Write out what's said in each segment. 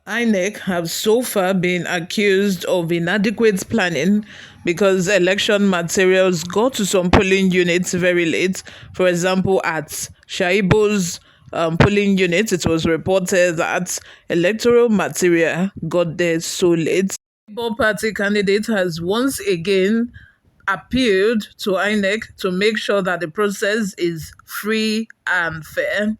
INEC have so far been accused of inadequate planning because election materials got to some polling units very late. For example, at Shaibo's polling unit, it was reported that electoral material got there so late. The Labour Party candidate has once again appealed to INEC to make sure that the process is free and fair.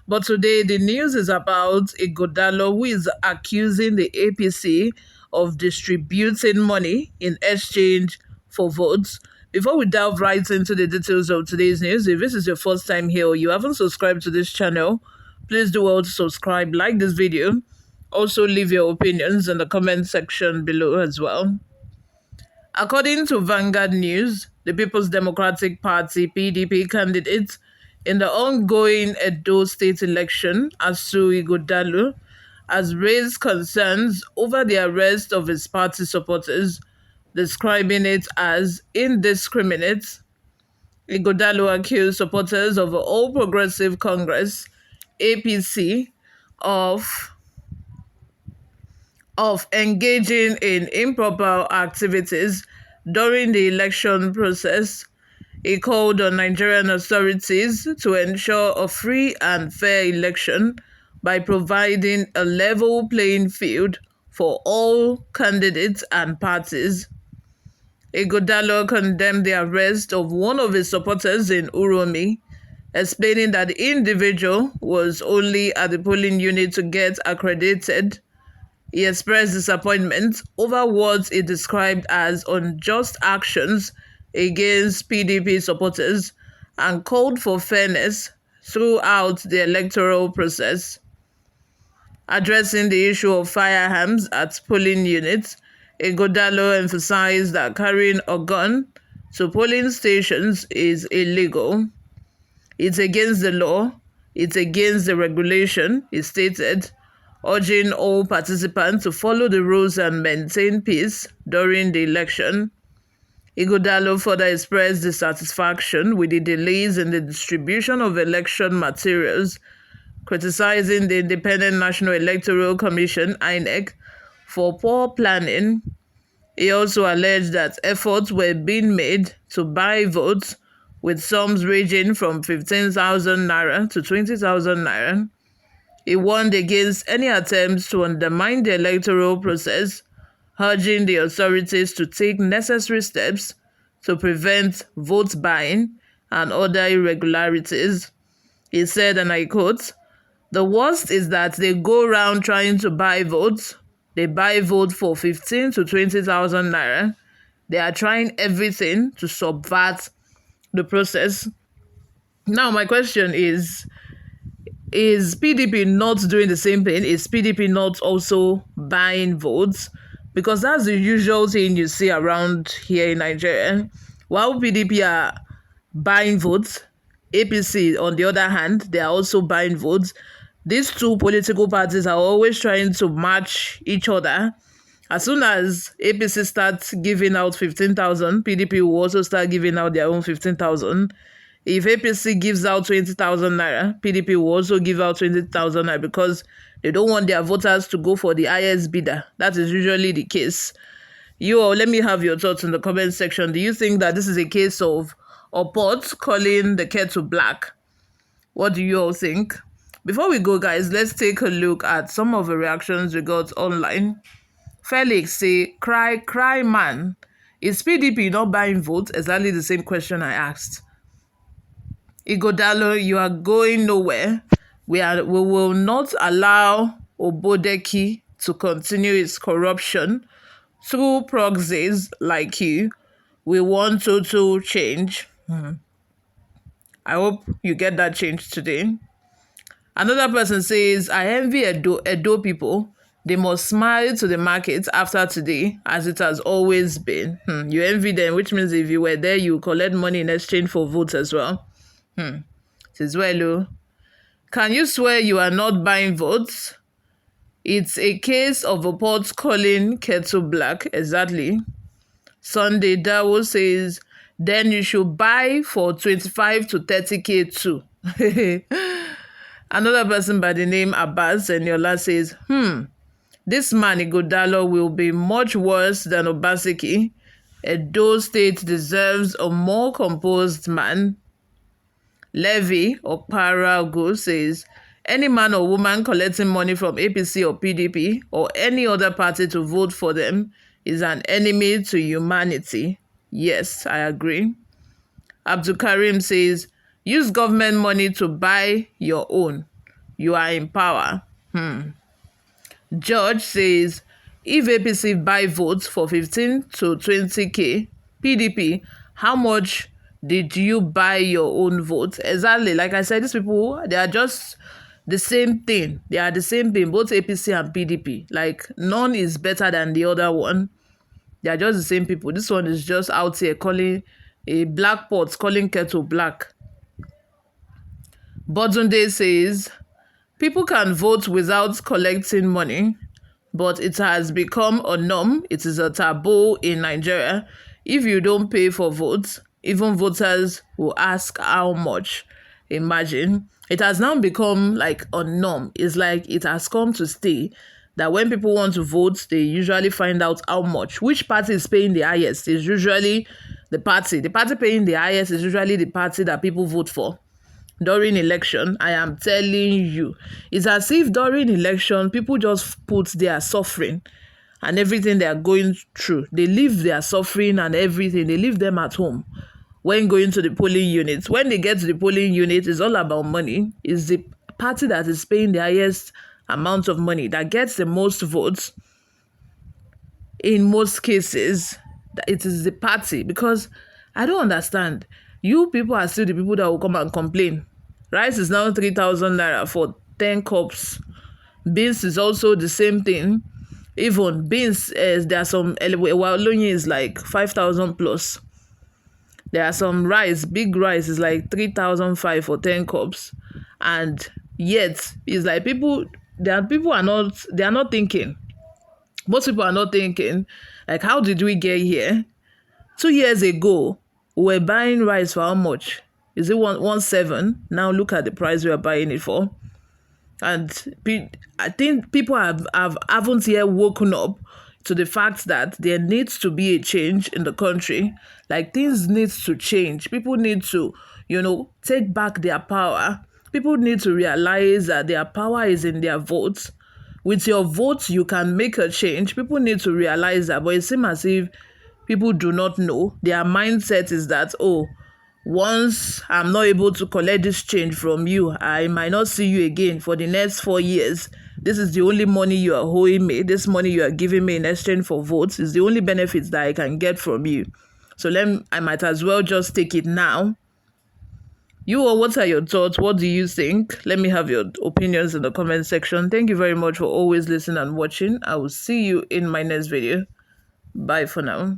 But today, the news is about Ighodalo, who is accusing the APC of distributing money in exchange for votes. Before we delve right into the details of today's news, if this is your first time here or you haven't subscribed to this channel, please do well to subscribe, like this video. Also, leave your opinions in the comment section below as well. According to Vanguard News, the People's Democratic Party (PDP) candidate in the ongoing Edo state election, Asu Ighodalo, has raised concerns over the arrest of his party supporters, describing it as indiscriminate. Ighodalo accused supporters of the All Progressive Congress (APC) of engaging in improper activities during the election process. He called on Nigerian authorities to ensure a free and fair election by providing a level playing field for all candidates and parties. Ighodalo condemned the arrest of one of his supporters in Uromi, explaining that the individual was only at the polling unit to get accredited. He expressed disappointment over what he described as unjust actions against PDP supporters and called for fairness throughout the electoral process. Addressing the issue of firearms at polling units, Ighodalo emphasized that carrying a gun to polling stations is illegal. It's against the law, it's against the regulation, he stated, urging all participants to follow the rules and maintain peace during the election. Ighodalo further expressed dissatisfaction with the delays in the distribution of election materials, criticizing the Independent National Electoral Commission (INEC) for poor planning. He also alleged that efforts were being made to buy votes, with sums ranging from 15,000 naira to 20,000 naira. He warned against any attempts to undermine the electoral process, urging the authorities to take necessary steps to prevent vote buying and other irregularities. He said, and I quote, "The worst is that they go around trying to buy votes. They buy votes for 15 to 20,000 naira. They are trying everything to subvert the process." Now, my question is PDP not doing the same thing? Is PDP not also buying votes? Because that's the usual thing you see around here in Nigeria. While PDP are buying votes, APC, on the other hand, they are also buying votes. These two political parties are always trying to match each other. As soon as APC starts giving out 15,000, PDP will also start giving out their own 15,000. If APC gives out 20,000 naira, PDP will also give out 20,000 naira because they don't want their voters to go for the highest bidder. That is usually the case. You all, let me have your thoughts in the comment section. Do you think that this is a case of a pot calling the kettle black? What do you all think? Before we go, guys, let's take a look at some of the reactions we got online. Felix say, cry man. Is PDP not buying votes? Exactly the same question I asked. Ighodalo, you are going nowhere. We will not allow Obodeki to continue his corruption through proxies like you. We want total change. I hope you get that change today. Another person says, I envy Edo people. They must smile to the market after today, as it has always been. You envy them, which means if you were there, you collect money in exchange for votes as well. Says, well, can you swear you are not buying votes? It's a case of a pot calling kettle black. Exactly. Sunday Dawo says, then you should buy for 25 to 30K too. Another person by the name Abbas Eniola says, This man, Ighodalo, will be much worse than Obaseki. Edo State deserves a more composed man. Levy Okparago says, any man or woman collecting money from APC or PDP or any other party to vote for them is an enemy to humanity. Yes, I agree. Abdul Karim says, use government money to buy your own. You are in power. George says, if APC buy votes for 15 to 20K, PDP, how much did you buy your own vote? Exactly. Like I said, these people, they are just the same thing. They are the same thing, both APC and PDP. Like, none is better than the other one. They are just the same people. This one is just out here calling a black pot, calling kettle black. Bodunde says, people can vote without collecting money, but it has become a norm. It is a taboo in Nigeria. If you don't pay for votes, even voters will ask how much. Imagine. It has now become like a norm. It's like it has come to stay that when people want to vote, they usually find out how much. Which party is paying the highest is usually the party. The party paying the highest is usually the party that people vote for. During election, I am telling you, it's as if during election, people just put their suffering and everything they are going through. They leave their suffering and everything. They leave them at home when going to the polling units. When they get to the polling unit, it's all about money. It's the party that is paying the highest amount of money that gets the most votes. In most cases, it is the party, because I don't understand. You people are still the people that will come and complain. Rice is now 3,000 naira for 10 cups. Beans is also the same thing. Even beans, there are some, Ewalonye is like 5,000 plus. There are some rice, big rice is like 3,500 for 10 cups. And yet, it's like they are not thinking. Most people are not thinking, like, how did we get here? 2 years ago, we were buying rice for how much? Is it 1.17? Now look at the price we are buying it for. And I think people haven't yet woken up to the fact that there needs to be a change in the country. Like, things need to change. People need to, take back their power. People need to realize that their power is in their votes. With your votes, you can make a change. People need to realize that, but it seems as if people do not know. Their mindset is that, once I'm not able to collect this change from you, I might not see you again for the next 4 years. This is the only money you are owing me. This money you are giving me in exchange for votes is the only benefits that I can get from you. So I might as well just take it now. What are your thoughts? What do you think? Let me have your opinions in the comment section. Thank you very much for always listening and watching. I will see you in my next video. Bye for now.